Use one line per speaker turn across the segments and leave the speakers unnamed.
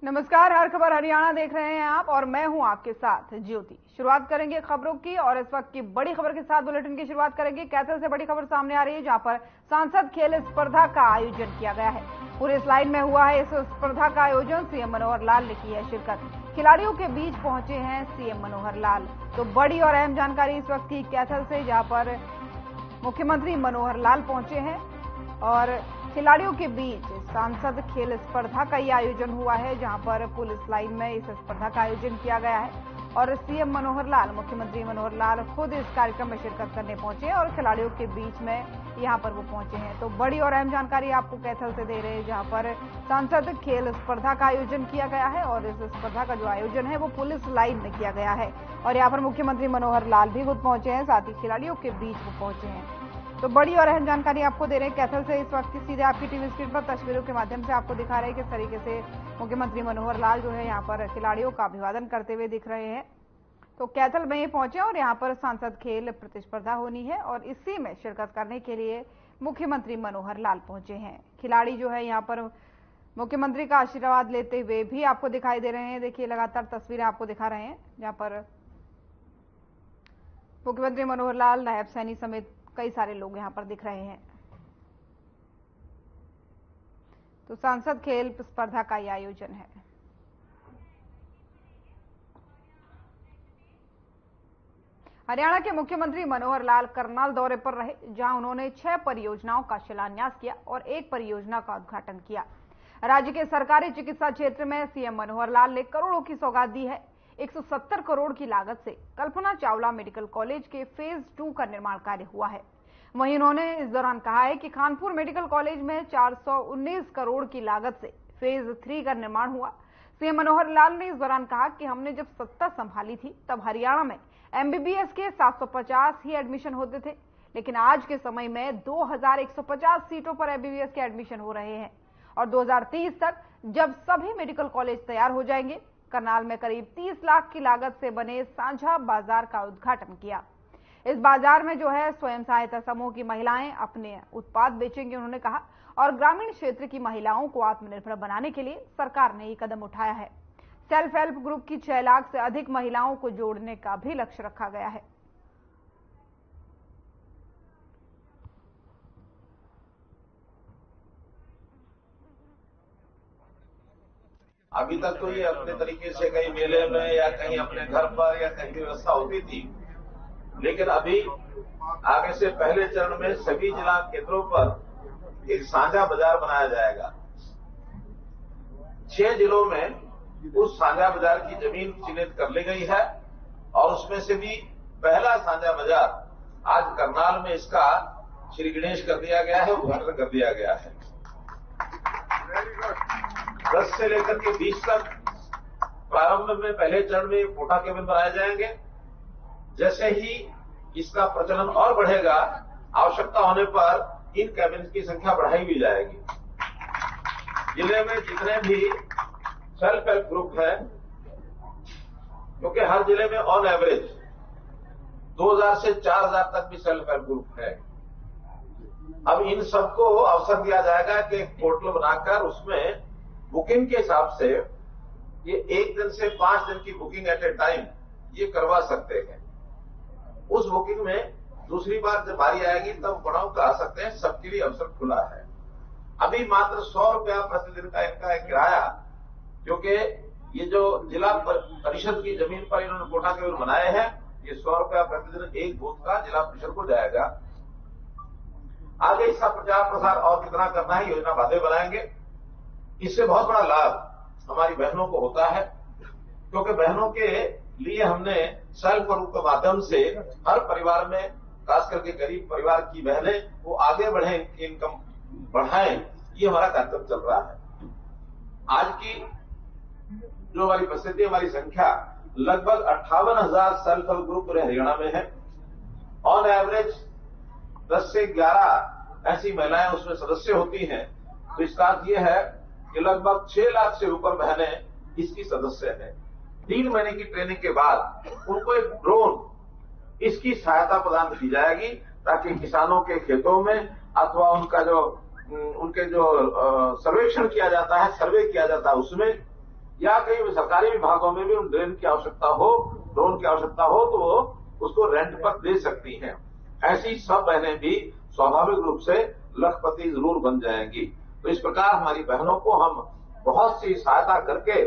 नमस्कार, हर खबर हरियाणा देख रहे हैं आप और मैं हूं आपके साथ ज्योति। शुरुआत करेंगे खबरों की और इस वक्त की बड़ी खबर के साथ बुलेटिन की शुरुआत करेंगे। कैथल से बड़ी खबर सामने आ रही है, जहां पर सांसद खेल स्पर्धा का आयोजन किया गया है। पूरे स्लाइड में हुआ है इस स्पर्धा का आयोजन। सीएम मनोहर लाल ने की है शिरकत। खिलाड़ियों के बीच पहुंचे हैं सीएम मनोहर लाल। तो बड़ी और अहम जानकारी इस वक्त की कैथल से, जहां पर मुख्यमंत्री मनोहर लाल पहुंचे हैं और खिलाड़ियों के बीच सांसद खेल स्पर्धा का ये आयोजन हुआ है, जहां पर पुलिस लाइन में इस स्पर्धा का आयोजन किया गया है और सीएम मनोहर लाल, मुख्यमंत्री मनोहर लाल खुद इस कार्यक्रम में शिरकत करने पहुंचे हैं और खिलाड़ियों के बीच में यहां पर वो पहुंचे हैं। तो बड़ी और अहम जानकारी आपको कैथल से दे रहे हैं, जहां पर सांसद खेल स्पर्धा का आयोजन किया गया है और इस स्पर्धा का जो आयोजन है वो पुलिस लाइन में किया गया है और यहाँ पर मुख्यमंत्री मनोहर लाल भी खुद पहुंचे हैं, साथ ही खिलाड़ियों के बीच वो पहुंचे हैं। तो बड़ी और अहम जानकारी आपको दे रहे हैं कैथल से। इस वक्त सीधे आपकी टीवी स्क्रीन पर तस्वीरों के माध्यम से आपको दिखा रहे हैं किस तरीके से मुख्यमंत्री मनोहर लाल जो है यहाँ पर खिलाड़ियों का अभिवादन करते हुए दिख रहे हैं। तो कैथल में पहुंचे और यहाँ पर सांसद खेल प्रतिस्पर्धा होनी है और इसी में शिरकत करने के लिए मुख्यमंत्री मनोहर लाल पहुंचे हैं। खिलाड़ी जो है यहाँ पर मुख्यमंत्री का आशीर्वाद लेते हुए भी आपको दिखाई दे रहे हैं। देखिए, लगातार तस्वीरें आपको दिखा रहे हैं, जहाँ पर मुख्यमंत्री मनोहर लाल, नायब सैनी समेत कई सारे लोग यहां पर दिख रहे हैं। तो सांसद खेल स्पर्धा का यह आयोजन है। हरियाणा के मुख्यमंत्री मनोहर लाल करनाल दौरे पर रहे, जहां उन्होंने 6 परियोजनाओं का शिलान्यास किया और 1 परियोजना का उद्घाटन किया। राज्य के सरकारी चिकित्सा क्षेत्र में सीएम मनोहर लाल ने करोड़ों की सौगात दी है। 170 करोड़ की लागत से कल्पना चावला मेडिकल कॉलेज के फेज 2 का निर्माण कार्य हुआ है। वहीं उन्होंने इस दौरान कहा है कि खानपुर मेडिकल कॉलेज में 419 करोड़ की लागत से फेज 3 का निर्माण हुआ। सीएम मनोहर लाल ने इस दौरान कहा कि हमने जब सत्ता संभाली थी तब हरियाणा में एमबीबीएस के 750 ही एडमिशन होते थे, लेकिन आज के समय में 2150 सीटों पर एमबीबीएस के एडमिशन हो रहे हैं और 2030 तक जब सभी मेडिकल कॉलेज तैयार हो जाएंगे, करनाल में करीब 30 लाख की लागत से बने साझा बाजार का उद्घाटन किया। इस बाजार में जो है स्वयं सहायता समूह की महिलाएं अपने उत्पाद बेचेंगी, उन्होंने कहा, और ग्रामीण क्षेत्र की महिलाओं को आत्मनिर्भर बनाने के लिए सरकार ने ये कदम उठाया है। सेल्फ हेल्प ग्रुप की 6 लाख से अधिक महिलाओं को जोड़ने का भी लक्ष्य रखा गया है।
अभी तक तो ये अपने तरीके से कहीं मेले में या कहीं अपने घर पर या कहीं व्यवस्था होती थी, लेकिन अभी आगे से पहले चरण में सभी जिला केंद्रों पर एक साझा बाजार बनाया जाएगा। 6 जिलों में उस साझा बाजार की जमीन चिन्हित कर ली गई है और उसमें से भी पहला साझा बाजार आज करनाल में इसका श्री गणेश कर दिया गया है, उद्घाटन कर दिया गया है। 10 से लेकर के 20 तक प्रारंभ में पहले चरण में पोटा केबिन बनाए जाएंगे। जैसे ही इसका प्रचलन और बढ़ेगा, आवश्यकता होने पर इन कैबिन की संख्या बढ़ाई भी जाएगी। जिले में जितने भी सेल्फ हेल्प ग्रुप है, क्योंकि हर जिले में ऑन एवरेज 2000 से 4000 तक भी सेल्फ हेल्प ग्रुप है, अब इन सबको अवसर दिया जाएगा कि एक पोर्टल बनाकर उसमें बुकिंग के हिसाब से ये 1 दिन से 5 दिन की बुकिंग एट ए टाइम ये करवा सकते हैं। उस बुकिंग में दूसरी बार जब बारी आएगी तब बढ़ाव करा सकते हैं, सबके लिए अवसर खुला है। अभी मात्र 100 रुपया प्रतिदिन का इनका किराया, क्योंकि ये जो जिला परिषद की जमीन पर इन्होंने कोठा केबिन बनाए हैं, ये 100 रुपया प्रतिदिन एक बूथ का जिला परिषद को जाएगा। आगे इसका प्रचार प्रसार और कितना करना है, योजना बातें बनाएंगे। इससे बहुत बड़ा लाभ हमारी बहनों को होता है, क्योंकि बहनों के लिए हमने सेल्फ ग्रुप के माध्यम से हर परिवार में, खास करके गरीब परिवार की बहनें वो आगे बढ़े, इनकम बढ़ाएं, ये हमारा कार्यक्रम चल रहा है। आज की जो हमारी उपस्थिति, हमारी संख्या लगभग 58,000 सेल्फ हेल्प ग्रुप पूरे हरियाणा में है। ऑन एवरेज 10 से 11 ऐसी महिलाएं उसमें सदस्य होती हैं। तो इसका अर्थ यह है कि लगभग 6 लाख से ऊपर बहनें इसकी सदस्य हैं। 3 महीने की ट्रेनिंग के बाद उनको एक ड्रोन इसकी सहायता प्रदान की जाएगी, ताकि किसानों के खेतों में अथवा उनके जो सर्वेक्षण किया जाता है, सर्वे किया जाता है, उसमें या कहीं सरकारी विभागों में भी उन ड्रेन की आवश्यकता हो, ड्रोन की आवश्यकता हो, तो वो उसको रेंट पर दे सकती हैं। ऐसी सब बहनें भी स्वाभाविक रूप से लखपति जरूर बन जाएंगी। तो इस प्रकार हमारी बहनों को हम बहुत सी सहायता करके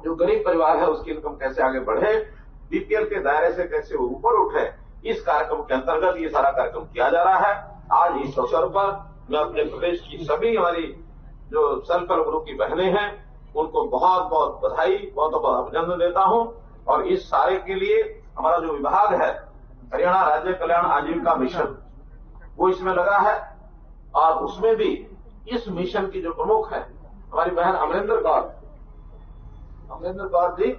जो गरीब परिवार है उसकी इनकम कैसे आगे बढ़े, बीपीएल के दायरे से कैसे वो ऊपर उठे, इस कार्यक्रम के अंतर्गत ये सारा कार्यक्रम किया जा रहा है। आज इस अवसर पर मैं अपने प्रदेश की सभी हमारी जो सेल्फ हेल्प ग्रुप की बहनें हैं उनको बहुत बहुत बधाई, बहुत बहुत अभिनंदन देता हूं। और इस सारे के लिए हमारा जो विभाग है हरियाणा राज्य कल्याण आजीविका मिशन, वो इसमें लगा है। और उसमें भी इस मिशन की जो प्रमुख है हमारी बहन अमरिंदर कौर जी,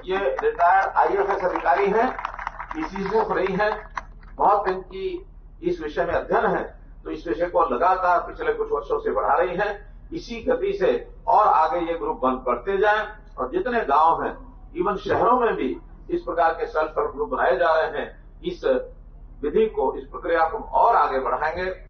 ये रिटायर्ड आईएफएस अधिकारी हैं, पीसीसी से रही हैं, बहुत इनकी इस विषय में अध्ययन है, तो इस विषय को लगातार पिछले कुछ वर्षों से बढ़ा रही हैं। इसी गति से और आगे ये ग्रुप बढ़ते जाएं और जितने गांव हैं, इवन शहरों में भी इस प्रकार के सेल्फ हेल्प ग्रुप बनाए जा रहे हैं। इस विधि को, इस प्रक्रिया को और आगे बढ़ाएंगे।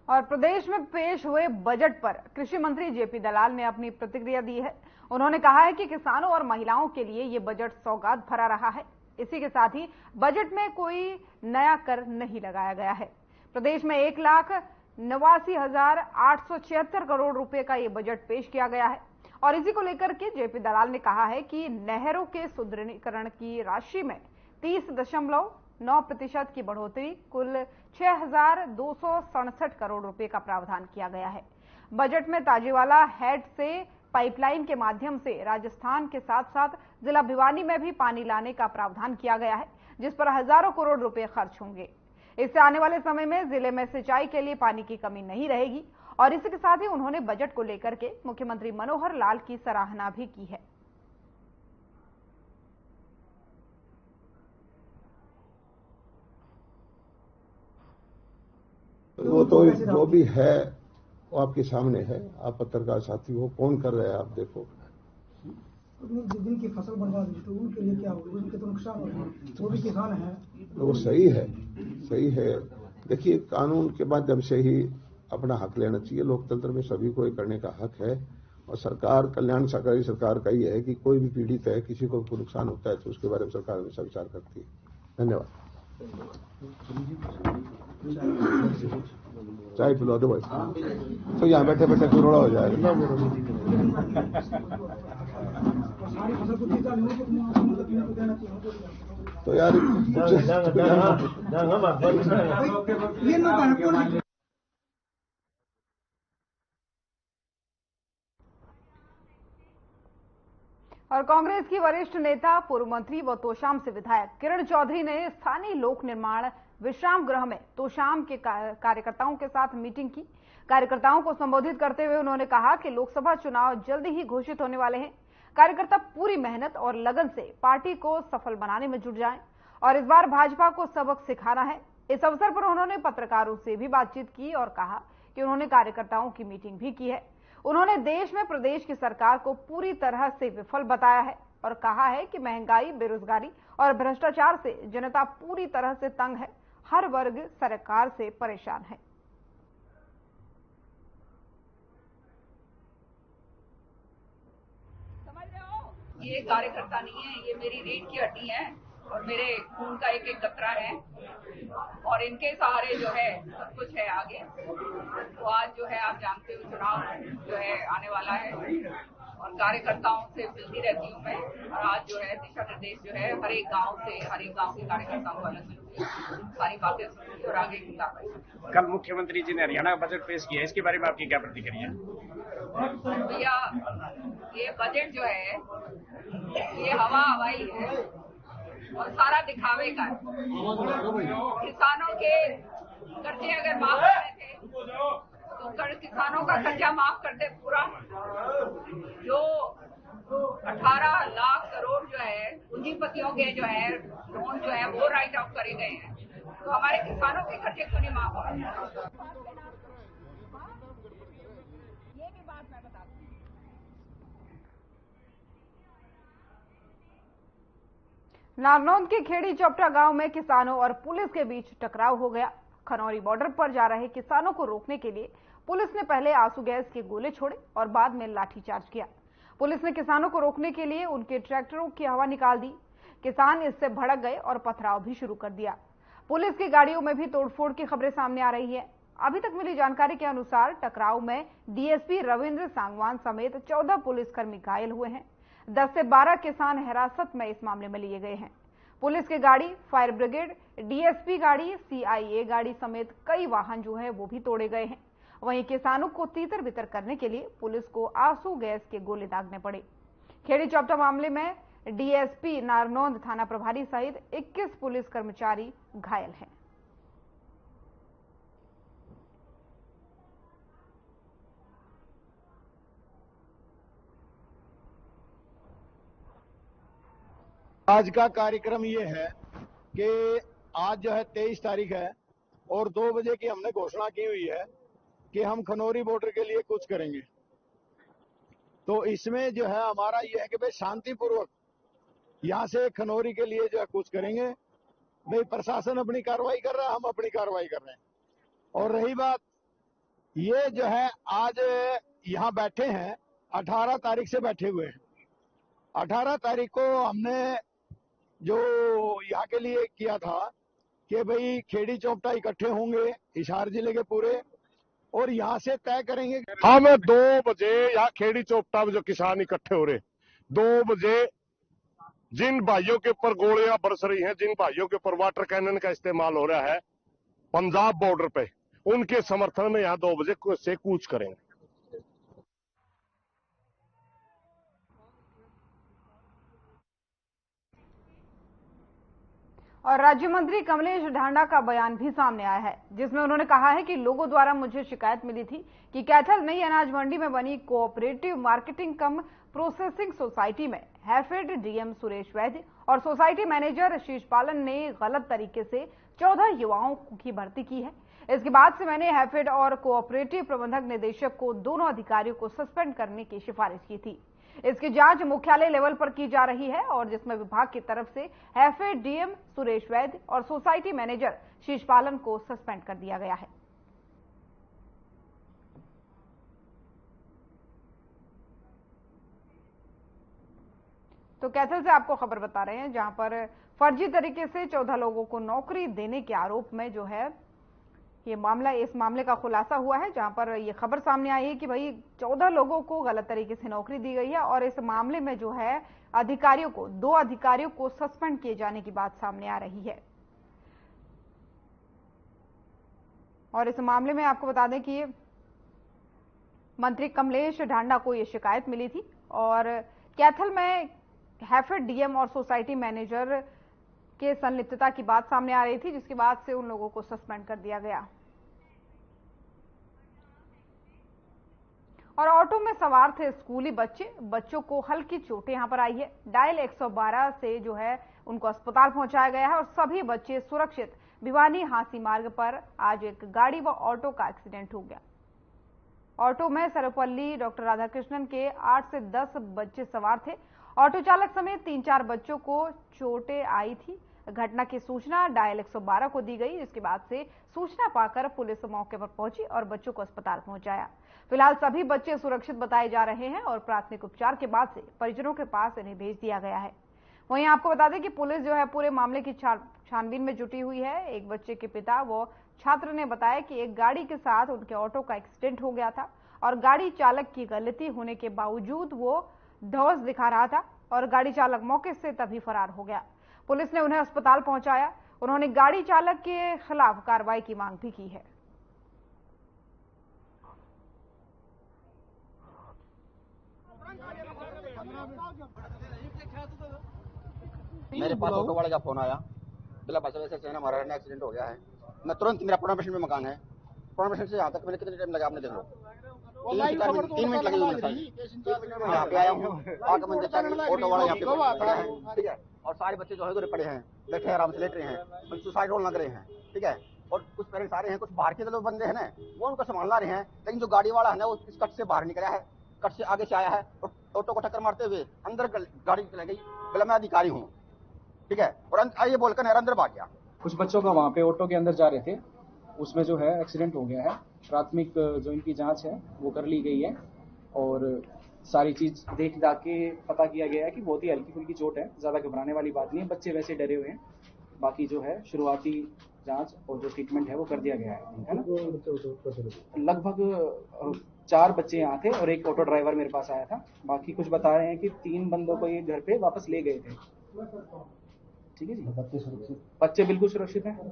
और प्रदेश में पेश हुए बजट पर कृषि मंत्री जेपी दलाल ने अपनी प्रतिक्रिया दी है। उन्होंने कहा है कि किसानों और महिलाओं के लिए ये बजट सौगात भरा रहा है। इसी के साथ ही बजट में कोई नया कर नहीं लगाया गया है। प्रदेश में 1,89,876 करोड़ रुपए का ये बजट पेश किया गया है। और इसी को लेकर के जेपी दलाल ने कहा है कि नहरों के सुदृढ़ीकरण की राशि में 30.9% की बढ़ोतरी, कुल 6,267 करोड़ रुपए का प्रावधान किया गया है। बजट में ताजेवाला हेड से पाइपलाइन के माध्यम से राजस्थान के साथ साथ जिला भिवानी में भी पानी लाने का प्रावधान किया गया है, जिस पर हजारों करोड़ रुपए खर्च होंगे। इससे आने वाले समय में जिले में सिंचाई के लिए पानी की कमी नहीं रहेगी। और इसी के साथ ही उन्होंने बजट को लेकर के मुख्यमंत्री मनोहर लाल की सराहना भी की है।
वो तो जो भी है वो आपके सामने है। आप पत्रकार साथी हो, कौन कर रहे हैं आप देखो।
जिनकी फसल बर्बाद हुई तो उनके लिए क्या होगा, उनके तो नुकसान होगा, वो भी किसान है।
वो सही है, सही है। देखिए, कानून के माध्यम से ही अपना हक लेना चाहिए। लोकतंत्र में सभी को ये करने का हक है। और सरकार, कल्याण सरकारी सरकार का ही है कि कोई भी पीड़ित है, किसी को कोई नुकसान होता है तो उसके बारे में सरकार हमेशा विचार करती है। धन्यवाद। चाय पिला दो भाई, तो यहाँ बैठे बैठे कुरोड़ा हो जाएगा। तो यार
और कांग्रेस की वरिष्ठ नेता, पूर्व मंत्री व तोशाम से विधायक किरण चौधरी ने स्थानीय लोक निर्माण विश्राम गृह में तोशाम के कार्यकर्ताओं के साथ मीटिंग की। कार्यकर्ताओं को संबोधित करते हुए उन्होंने कहा कि लोकसभा चुनाव जल्दी ही घोषित होने वाले हैं। कार्यकर्ता पूरी मेहनत और लगन से पार्टी को सफल बनाने में जुट जाएं और इस बार भाजपा को सबक सिखाना है। इस अवसर पर उन्होंने पत्रकारों से भी बातचीत की और कहा कि उन्होंने कार्यकर्ताओं की मीटिंग भी की है। उन्होंने देश में प्रदेश की सरकार को पूरी तरह से विफल बताया है और कहा है कि महंगाई, बेरोजगारी और भ्रष्टाचार से जनता पूरी तरह से तंग है। हर वर्ग सरकार से परेशान है।
समझ रहे हो, ये कार्यकर्ता नहीं है, ये मेरी रीढ़ की हड्डी है और मेरे खून का एक एक कतरा है और इनके सहारे जो है सब कुछ है आगे। तो आज जो है आप जानते हो चुनाव जो है आने वाला है और कार्यकर्ताओं से मिलती रहती हूँ मैं। और आज जो है दिशा निर्देश जो है हर एक गांव के कार्यकर्ताओं को अलग मिलती है, सारी बातें सुनती और आगे की कार्रवाई।
कल मुख्यमंत्री जी ने हरियाणा बजट पेश किया, इसके बारे में आपकी क्या प्रतिक्रिया है?
भैया, ये बजट जो है ये हवाई है और सारा दिखावे का है। किसानों के कर्जे अगर माफ करने थे तो किसानों का कर्जा माफ कर दे पूरा। जो 18 लाख करोड़ जो है पूंजीपतियों के जो है लोन जो है वो राइट ऑफ करे गए हैं, तो हमारे किसानों के कर्जे क्यों नहीं माफ हो रहे? ये भी बात मैं बता दूं।
नारनौंद के खेड़ी चौपटा गांव में किसानों और पुलिस के बीच टकराव हो गया। खनौरी बॉर्डर पर जा रहे किसानों को रोकने के लिए पुलिस ने पहले आंसू गैस के गोले छोड़े और बाद में लाठीचार्ज किया। पुलिस ने किसानों को रोकने के लिए उनके ट्रैक्टरों की हवा निकाल दी। किसान इससे भड़क गए और पथराव भी शुरू कर दिया। पुलिस की गाड़ियों में भी तोड़फोड़ की खबरें सामने आ रही है। अभी तक मिली जानकारी के अनुसार टकराव में डीएसपी रविंद्र सांगवान समेत 14 पुलिसकर्मी घायल हुए हैं। 10 से 12 किसान हिरासत में इस मामले में लिए गए हैं। पुलिस की गाड़ी, फायर ब्रिगेड, डीएसपी गाड़ी, सीआईए गाड़ी समेत कई वाहन जो है वो भी तोड़े गए हैं। वहीं किसानों को तीतर बितर करने के लिए पुलिस को आंसू गैस के गोले दागने पड़े। खेड़ी चौपटा मामले में डीएसपी नारनौंद थाना प्रभारी सहित 21 पुलिस कर्मचारी घायल हैं।
आज का कार्यक्रम ये है कि आज जो है 23 तारीख है और 2 बजे की हमने घोषणा की हुई है कि हम खनौरी बॉर्डर के लिए कुछ करेंगे। तो इसमें जो है हमारा ये है कि भाई शांतिपूर्वक यहाँ से खनौरी के लिए जो है कुछ करेंगे। भाई प्रशासन अपनी कार्रवाई कर रहा है, हम अपनी कार्रवाई कर रहे हैं। और रही बात ये जो है आज यहाँ बैठे हैं, 18 तारीख से बैठे हुए हैं। 18 तारीख को हमने जो यहाँ के लिए किया था कि भाई खेड़ी चौपटा इकट्ठे होंगे हिसार जिले के पूरे और यहाँ से तय करेंगे।
हम 2 बजे यहाँ खेड़ी चौपटा में जो किसान इकट्ठे हो रहे, 2 बजे जिन भाइयों के ऊपर गोलियां बरस रही हैं, जिन भाइयों के ऊपर वाटर कैनन का इस्तेमाल हो रहा है पंजाब बॉर्डर पे, उनके समर्थन में यहाँ 2 बजे से कूच करेंगे।
और राज्य मंत्री कमलेश ढांडा का बयान भी सामने आया है, जिसमें उन्होंने कहा है कि लोगों द्वारा मुझे शिकायत मिली थी कि कैथल नई अनाज मंडी में बनी कोऑपरेटिव मार्केटिंग कम प्रोसेसिंग सोसाइटी में हैफेड डीएम सुरेश वैद्य और सोसाइटी मैनेजर शीश पालन ने गलत तरीके से 14 युवाओं की भर्ती की है। इसके बाद से मैंने हैफेड और कोऑपरेटिव प्रबंधक निदेशक को दोनों अधिकारियों को सस्पेंड करने की सिफारिश की थी। इसकी जांच मुख्यालय लेवल पर की जा रही है और जिसमें विभाग की तरफ से हैफेड डीएम सुरेश वैद्य और सोसाइटी मैनेजर शीश पालन को सस्पेंड कर दिया गया है। तो कैथल से आपको खबर बता रहे हैं, जहां पर फर्जी तरीके से 14 लोगों को नौकरी देने के आरोप में जो है इस मामले का खुलासा हुआ है, जहां पर यह खबर सामने आई है कि भाई 14 लोगों को गलत तरीके से नौकरी दी गई है और इस मामले में जो है 2 अधिकारियों को सस्पेंड किए जाने की बात सामने आ रही है। और इस मामले में आपको बता दें कि मंत्री कमलेश ढांडा को यह शिकायत मिली थी और कैथल में हैफेड डीएम और सोसाइटी मैनेजर के संलिप्तता की बात सामने आ रही थी, जिसके बाद से उन लोगों को सस्पेंड कर दिया गया। और ऑटो में सवार थे स्कूली बच्चों को हल्की चोटें यहां पर आई है। डायल 112 से जो है उनको अस्पताल पहुंचाया गया है और सभी बच्चे सुरक्षित। भिवानी हांसी मार्ग पर आज एक गाड़ी व ऑटो का एक्सीडेंट हो गया। ऑटो में सर्वपल्ली डॉक्टर राधाकृष्णन के 8 से 10 बच्चे सवार थे। ऑटो चालक समेत 3-4 बच्चों को चोटें आई थी। घटना की सूचना डायल 112 को दी गई, जिसके बाद से सूचना पाकर पुलिस मौके पर पहुंची और बच्चों को अस्पताल पहुंचाया। फिलहाल सभी बच्चे सुरक्षित बताए जा रहे हैं और प्राथमिक उपचार के बाद से परिजनों के पास इन्हें भेज दिया गया है। वहीं आपको बता दें कि पुलिस जो है पूरे मामले की छानबीन में जुटी हुई है। एक बच्चे के पिता व छात्र ने बताया कि एक गाड़ी के साथ उनके ऑटो का एक्सीडेंट हो गया था और गाड़ी चालक की गलती होने के बावजूद वो धौंस दिखा रहा था और गाड़ी चालक मौके से तभी फरार हो गया। पुलिस ने उन्हें अस्पताल पहुंचाया। उन्होंने गाड़ी चालक के खिलाफ कार्रवाई की मांग भी की है।
मेरे पास ऑटो वाले का फोन आया, बोला बस ऐसे हमारा एक्सीडेंट हो गया है। मैं तुरंत, मेरा पुराना पेशेंट में मकान है, पुराना पेशेंट से यहाँ तक मैंने कितने टाइम लगा आपने देख लो, 3 मिनट लगे हुए यहाँ पे आया हूँ। आके मैंने देखा कि ऑटो वाला यहाँ पे खड़ा है, ठीक है, और सारे बच्चे जो है उधर पड़े हैं, बैठे हैं, आराम से लेट रहे हैं, सुसाइड रोल लग रहे हैं, ठीक है। और कुछ पेरेंट्स आ रहे हैं, कुछ बाहर के लोग बंदे हैं ना, वो उनको संभालना रहे हैं, लेकिन जो गाड़ी वाला है ना वो इस कट से बाहर निकला है, कट से आगे से आया है और ऑटो को टक्कर मारते हुए अंदर गाड़ी चला गई। बोला मैं अधिकारी हूँ, ठीक है, और ये बोलकर अंदर भाग गया।
कुछ बच्चों का वहाँ पे ऑटो के अंदर जा रहे थे उसमें जो है एक्सीडेंट हो गया है। प्राथमिक जो इनकी जांच है वो कर ली गई है और सारी चीज देख जाके पता किया गया है कि बहुत ही हल्की फुल्की चोट है, ज्यादा घबराने वाली बात नहीं है, बच्चे वैसे डरे हुए हैं। बाकी जो है शुरुआती जांच और जो ट्रीटमेंट है वो कर दिया गया है ना। लगभग 4 बच्चे यहाँ थे और एक ऑटो ड्राइवर मेरे पास आया था। बाकी कुछ बता रहे हैं कि 3 बंदों को ये घर पे वापस ले गए थे। ठीक है जी, बच्चे बिल्कुल सुरक्षित हैं,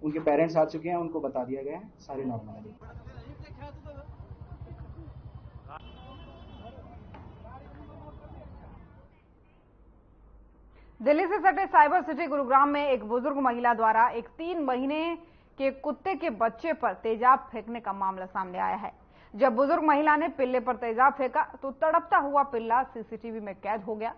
उनके पेरेंट्स आ चुके हैं, उनको बता दिया गया है, सारे नॉर्मल है।
दिल्ली से सटे साइबर सिटी गुरुग्राम में एक बुजुर्ग महिला द्वारा एक 3 महीने के कुत्ते के बच्चे पर तेजाब फेंकने का मामला सामने आया है। जब बुजुर्ग महिला ने पिल्ले पर तेजाब फेंका तो तड़पता हुआ पिल्ला सीसीटीवी में कैद हो गया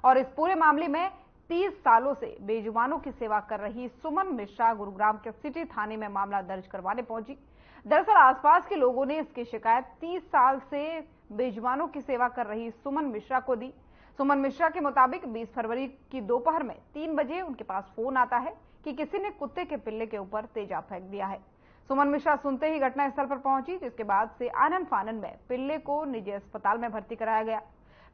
और इस पूरे मामले में 30 सालों से बेजुबानों की सेवा कर रही सुमन मिश्रा गुरुग्राम के सिटी थाने में मामला दर्ज करवाने पहुंची। दरअसल आसपास के लोगों ने इसकी शिकायत 30 साल से बेजुबानों की सेवा कर रही सुमन मिश्रा को दी। सुमन मिश्रा के मुताबिक 20 फरवरी की दोपहर में 3 बजे उनके पास फोन आता है कि किसी ने कुत्ते के पिल्ले के ऊपर तेजाब फेंक दिया है। सुमन मिश्रा सुनते ही घटनास्थल पर पहुंची, जिसके बाद से आनन फानन में पिल्ले को निजी अस्पताल में भर्ती कराया गया।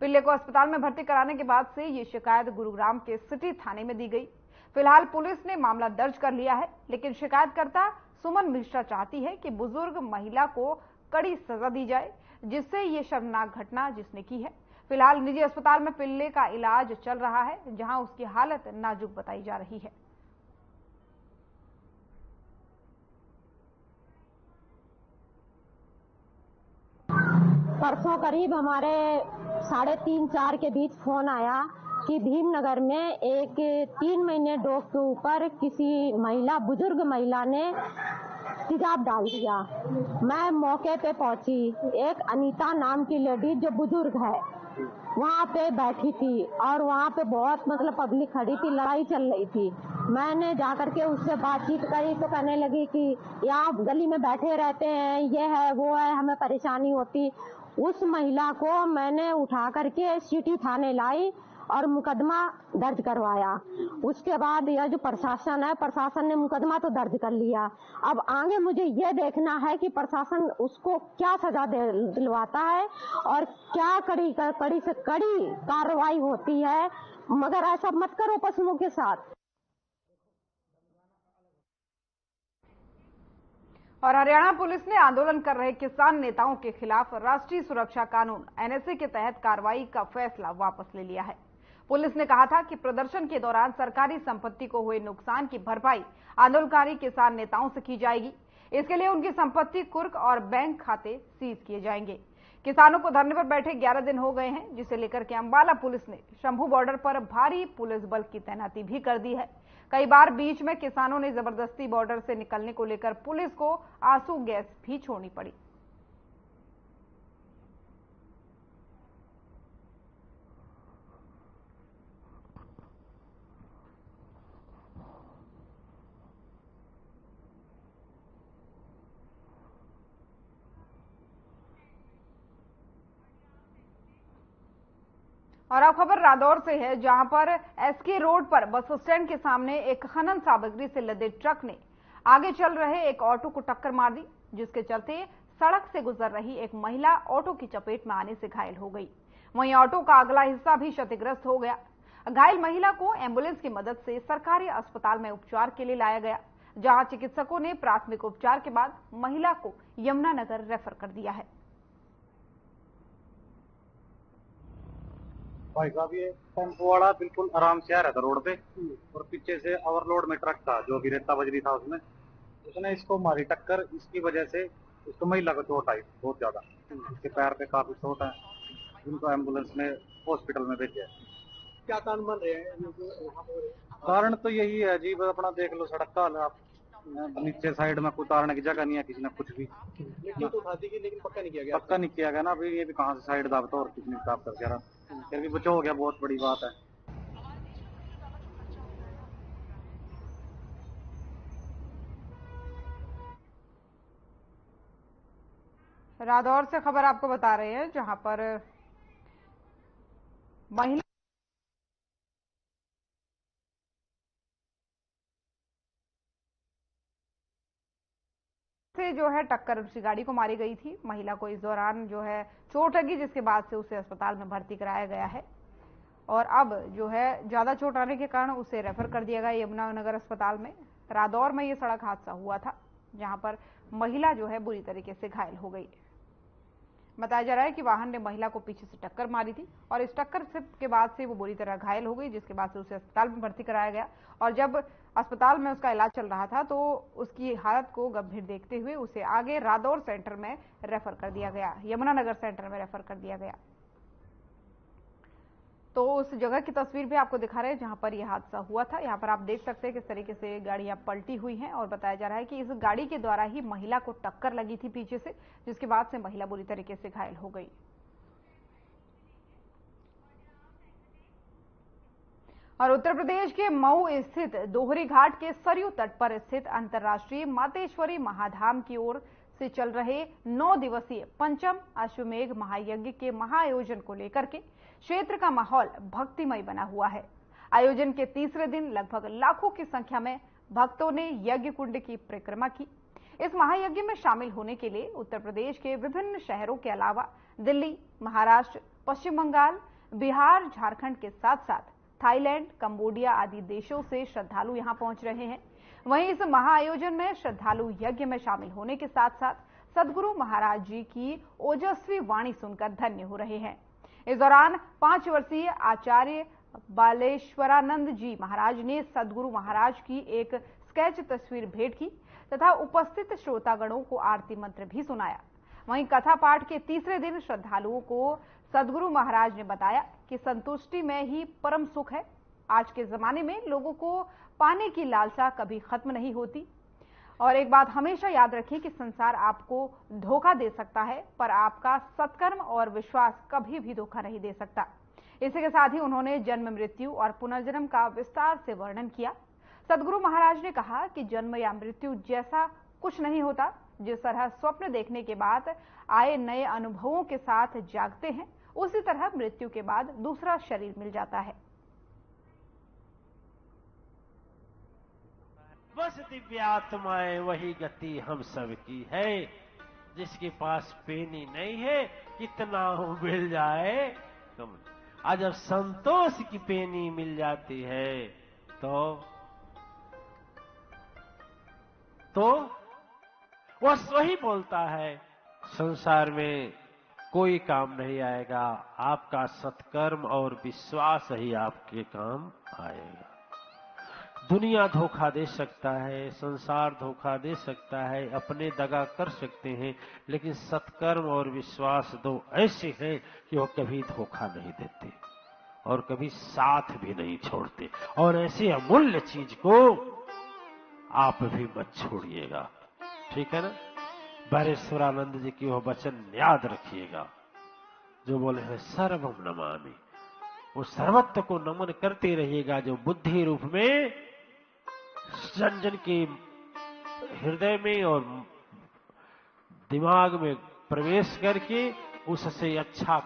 पिल्ले को अस्पताल में भर्ती कराने के बाद से ये शिकायत गुरुग्राम के सिटी थाने में दी गई। फिलहाल पुलिस ने मामला दर्ज कर लिया है, लेकिन शिकायतकर्ता सुमन मिश्रा चाहती है कि बुजुर्ग महिला को कड़ी सजा दी जाए, जिससे ये शर्मनाक घटना जिसने की है। फिलहाल निजी अस्पताल में पिल्ले का इलाज चल रहा है, जहां उसकी हालत नाजुक बताई जा रही है।
परसों करीब हमारे 3:30-4 के बीच फोन आया कि भीमनगर में एक 3 महीने डॉग के ऊपर किसी महिला, बुजुर्ग महिला ने तेजाब डाल दिया। मैं मौके पे पहुंची। एक अनीता नाम की लेडी जो बुजुर्ग है वहाँ पे बैठी थी और वहाँ पे बहुत पब्लिक खड़ी थी, लड़ाई चल रही थी। मैंने जाकर के उससे बातचीत करी तो कहने लगी कि यहाँ गली में बैठे रहते हैं, ये है वो है, हमें परेशानी होती। उस महिला को मैंने उठा करके सिटी थाने लाई और मुकदमा दर्ज करवाया। उसके बाद यह जो प्रशासन है, प्रशासन ने मुकदमा तो दर्ज कर लिया। अब आगे मुझे ये देखना है कि प्रशासन उसको क्या सजा दिलवाता है और क्या कड़ी से कड़ी कार्रवाई होती है, मगर ऐसा मत करो पशुओं के साथ।
और हरियाणा पुलिस ने आंदोलन कर रहे किसान नेताओं के खिलाफ राष्ट्रीय सुरक्षा कानून एनएसए के तहत कार्रवाई का फैसला वापस ले लिया है। पुलिस ने कहा था कि प्रदर्शन के दौरान सरकारी संपत्ति को हुए नुकसान की भरपाई आंदोलनकारी किसान नेताओं से की जाएगी। इसके लिए उनकी संपत्ति, कुर्क और बैंक खाते सीज किए जाएंगे। किसानों को धरने पर बैठे 11 दिन हो गए हैं, जिसे लेकर के अंबाला पुलिस ने शंभू बॉर्डर पर भारी पुलिस बल की तैनाती भी कर दी है। कई बार बीच में किसानों ने जबरदस्ती बॉर्डर से निकलने को लेकर पुलिस को आंसू गैस भी छोड़नी पड़ी। और अब खबर रादौर से है, जहां पर एसके रोड पर बस स्टैंड के सामने एक खनन सामग्री से लदे ट्रक ने आगे चल रहे एक ऑटो को टक्कर मार दी, जिसके चलते सड़क से गुजर रही एक महिला ऑटो की चपेट में आने से घायल हो गई। वहीं ऑटो का अगला हिस्सा भी क्षतिग्रस्त हो गया। घायल महिला को एम्बुलेंस की मदद से सरकारी अस्पताल में उपचार के लिए लाया गया, जहां चिकित्सकों ने प्राथमिक उपचार के बाद महिला को यमुनानगर रेफर कर दिया है।
भाई साहब, ये टेम्पो वाला बिल्कुल आराम से आ रहा था रोड पे और पीछे से ओवरलोड में ट्रक था जो भी रेता बजरी था उसने इसको मारी टक्कर। इसकी वजह से इसको महिला को चोट आई बहुत ज्यादा, इसके पैर पे काफी चोट है। उनको एम्बुलेंस में हॉस्पिटल में भेजा है।
क्या कारण बन रहे हैं?
कारण तो यही है जी, बस अपना देख लो सड़क का हाल। आप नीचे साइड में कोई उतारने की जगह नहीं है, किसी ने कुछ भी
तो उठा दी, लेकिन पक्का नहीं किया गया।
पक्का नहीं किया गया ना। अभी ये भी कहाँ से साइड दाबता और किसी ने साफ कर दिया, फिर भी बचाव हो गया, बहुत बड़ी बात है।
रादौर से खबर आपको बता रहे हैं, जहां पर महिला से जो है टक्कर उसी गाड़ी को मारी गई थी। महिला को इस दौरान जो है चोट लगी, जिसके बाद से उसे अस्पताल में भर्ती कराया गया है और अब जो है ज्यादा चोट आने के कारण उसे रेफर कर दिया गया यमुनानगर अस्पताल में। रादौर में यह सड़क हादसा हुआ था, जहां पर महिला जो है बुरी तरीके से घायल हो गई। बताया जा रहा है कि वाहन ने महिला को पीछे से टक्कर मारी थी और इस टक्कर के बाद से वो बुरी तरह घायल हो गई, जिसके बाद से उसे अस्पताल में भर्ती कराया गया और जब अस्पताल में उसका इलाज चल रहा था तो उसकी हालत को गंभीर देखते हुए उसे आगे रादौर सेंटर में रेफर कर दिया गया, यमुनानगर सेंटर में रेफर कर दिया गया। तो उस जगह की तस्वीर भी आपको दिखा रहे हैं जहां पर यह हादसा हुआ था। यहाँ पर आप देख सकते हैं किस तरीके से गाड़ियां पलटी हुई हैं और बताया जा रहा है कि इस गाड़ी के द्वारा ही महिला को टक्कर लगी थी पीछे से, जिसके बाद से महिला बुरी तरीके से घायल हो गई। और उत्तर प्रदेश के मऊ स्थित दोहरी घाट के सरयू तट पर स्थित अंतर्राष्ट्रीय मातेश्वरी महाधाम की ओर से चल रहे 9 दिवसीय पंचम अश्वमेघ महायज्ञ के महाआयोजन को लेकर के क्षेत्र का माहौल भक्तिमय बना हुआ है। आयोजन के तीसरे दिन लगभग लाखों की संख्या में भक्तों ने यज्ञ कुंड की परिक्रमा की। इस महायज्ञ में शामिल होने के लिए उत्तर प्रदेश के विभिन्न शहरों के अलावा दिल्ली, महाराष्ट्र, पश्चिम बंगाल, बिहार, झारखंड के साथ साथ थाईलैंड, कंबोडिया आदि देशों से श्रद्धालु यहां पहुंच रहे हैं। वहीं इस महाआयोजन में श्रद्धालु यज्ञ में शामिल होने के साथ साथ सदगुरु महाराज जी की ओजस्वी वाणी सुनकर धन्य हो रहे हैं। इस दौरान 5 वर्षीय आचार्य बालेश्वरानंद जी महाराज ने सदगुरु महाराज की एक स्केच तस्वीर भेंट की तथा उपस्थित श्रोतागणों को आरती मंत्र भी सुनाया। वहीं कथा पाठ के तीसरे दिन श्रद्धालुओं को सदगुरु महाराज ने बताया कि संतुष्टि में ही परम सुख है। आज के जमाने में लोगों को पाने की लालसा कभी खत्म नहीं होती और एक बात हमेशा याद रखें कि संसार आपको धोखा दे सकता है, पर आपका सत्कर्म और विश्वास कभी भी धोखा नहीं दे सकता। इसी के साथ ही उन्होंने जन्म, मृत्यु और पुनर्जन्म का विस्तार से वर्णन किया। सदगुरु महाराज ने कहा कि जन्म या मृत्यु जैसा कुछ नहीं होता। जिस तरह स्वप्न देखने के बाद आए नए अनुभवों के साथ जागते हैं, उसी तरह मृत्यु के बाद दूसरा शरीर मिल जाता है।
बस दिव्य आत्माएं वही गति हम सब की है। जिसके पास पेनी नहीं है, कितना मिल जाए कम। आज जब संतोष की पेनी मिल जाती है तो वह वही बोलता है, संसार में कोई काम नहीं आएगा, आपका सत्कर्म और विश्वास ही आपके काम आएगा। दुनिया धोखा दे सकता है, संसार धोखा दे सकता है, अपने दगा कर सकते हैं, लेकिन सत्कर्म और विश्वास दो ऐसे हैं कि वो कभी धोखा नहीं देते और कभी साथ भी नहीं छोड़ते। और ऐसी अमूल्य चीज को आप भी मत छोड़िएगा, ठीक है ना। बालेश्वरानंद जी की वह वचन याद रखिएगा जो बोले हैं सर्वम नमामि। वो सर्वत्व को नमन करते रहिएगा, जो बुद्धि रूप में जन जन के हृदय में और दिमाग में प्रवेश करके उससे अच्छा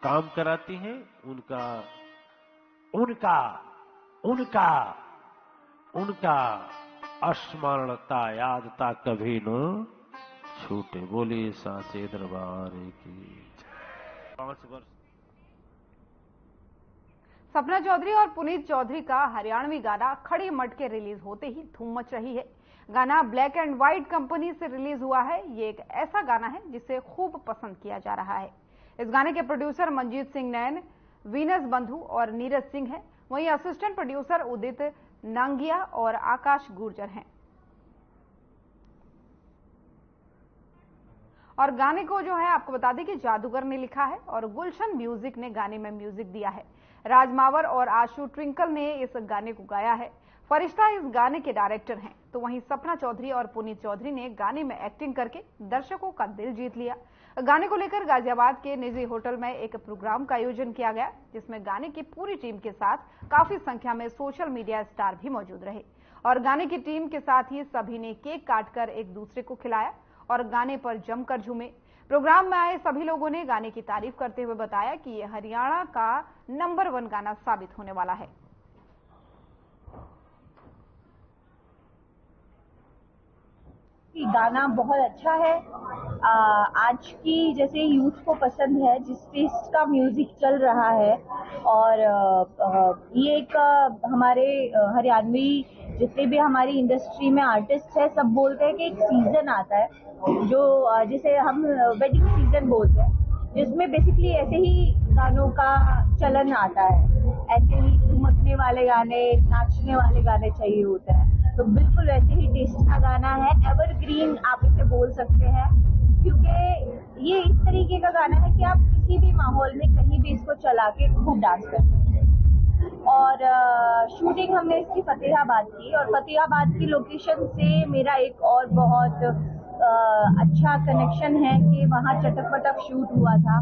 काम कराती हैं। उनका उनका उनका उनका स्मरणता यादता कभी न छूटे। बोलिए साचे दरबार की। 5 वर्ष
सपना चौधरी और पुनीत चौधरी का हरियाणवी गाना खड़ी मटके रिलीज होते ही धूम मच रही है। गाना ब्लैक एंड व्हाइट कंपनी से रिलीज हुआ है। ये एक ऐसा गाना है जिसे खूब पसंद किया जा रहा है। इस गाने के प्रोड्यूसर मंजीत सिंह नैन, वीनस बंधु और नीरज सिंह हैं। वहीं असिस्टेंट प्रोड्यूसर उदित नांगिया और आकाश गुर्जर हैं। और गाने को जो है आपको बता दें कि जादूगर ने लिखा है और गुलशन म्यूजिक ने गाने में म्यूजिक दिया है। राज मावर और आशु ट्विंकल ने इस गाने को गाया है। फरिश्ता इस गाने के डायरेक्टर हैं। तो वहीं सपना चौधरी और पुनीत चौधरी ने गाने में एक्टिंग करके दर्शकों का दिल जीत लिया। गाने को लेकर गाजियाबाद के निजी होटल में एक प्रोग्राम का आयोजन किया गया, जिसमें गाने की पूरी टीम के साथ काफी संख्या में सोशल मीडिया स्टार भी मौजूद रहे। और गाने की टीम के साथ ही सभी ने केक काटकर एक दूसरे को खिलाया और गाने पर जमकर झूमे। प्रोग्राम में आए सभी लोगों ने गाने की तारीफ करते हुए बताया कि यह हरियाणा का नंबर 1 गाना साबित होने वाला है।
कि गाना बहुत अच्छा है। आज की जैसे यूथ को पसंद है, जिस टेस्ट का म्यूजिक चल रहा है, और ये एक हमारे हरियाणवी जितने भी हमारी इंडस्ट्री में आर्टिस्ट है, सब बोलते हैं कि एक सीजन आता है जो जिसे हम वेडिंग सीजन बोलते हैं, जिसमें बेसिकली ऐसे ही गानों का चलन आता है, ऐसे ही ठुमकने वाले गाने, नाचने वाले गाने चाहिए होते हैं। तो बिल्कुल वैसे ही टेस्ट का गाना है, एवरग्रीन आप इसे बोल सकते हैं, क्योंकि ये इस तरीके का गाना है कि आप किसी भी माहौल में कहीं भी इसको चला के खूब डांस कर सकते हैं। और शूटिंग हमने इसकी फतेहाबाद की, और फतेहाबाद की लोकेशन से मेरा एक और बहुत अच्छा कनेक्शन है कि वहाँ चटक पटक शूट हुआ था,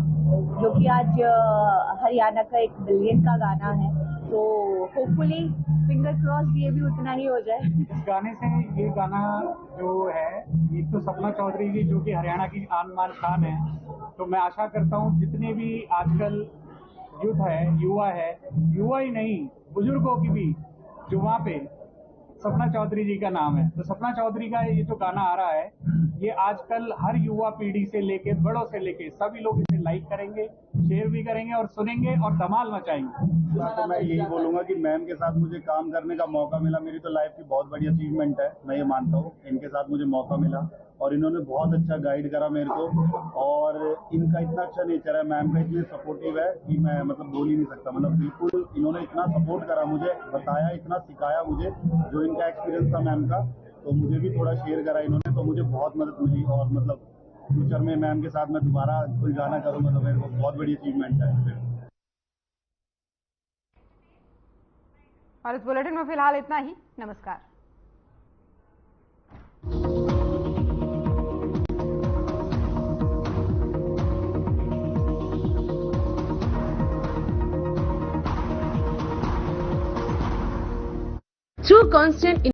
जो कि आज हरियाणा का एक बिलियन का गाना है। तो होपफुली फिंगर क्रॉस ये भी उतना ही हो जाए।
इस गाने से ये गाना जो है, एक तो सपना चौधरी जी जो कि हरियाणा की आन बान शान है, तो मैं आशा करता हूँ जितने भी आजकल यूथ है, युवा ही नहीं, बुजुर्गों की भी, जो वहाँ पे सपना चौधरी जी का नाम है, तो सपना चौधरी का ये जो गाना आ रहा है, ये आजकल हर युवा पीढ़ी से लेके बड़ों से लेके सभी लोग इसे लाइक करेंगे, शेयर भी करेंगे और सुनेंगे और धमाल मचाएंगे।
तो मैं यही बोलूंगा कि मैम के साथ मुझे काम करने का मौका मिला, मेरी तो लाइफ की बहुत बड़ी अचीवमेंट है, मैं ये मानता हूँ। इनके साथ मुझे मौका मिला और इन्होंने बहुत अच्छा गाइड करा मेरे को, और इनका इतना अच्छा नेचर है, मैम का इतने सपोर्टिव है कि मैं मतलब बोल ही नहीं सकता। मतलब बिल्कुल इन्होंने इतना सपोर्ट करा मुझे, बताया, इतना सिखाया मुझे, जो इनका एक्सपीरियंस था मैम का, तो मुझे भी थोड़ा शेयर करा इन्होंने, तो मुझे बहुत मदद मिली। और मतलब फ्यूचर में मैम के साथ मैं दोबारा कोई गाना करूँगा तो मेरे को बहुत बड़ी अचीवमेंट है।
और इस बुलेटिन में फिलहाल इतना ही। नमस्कार।
Through constant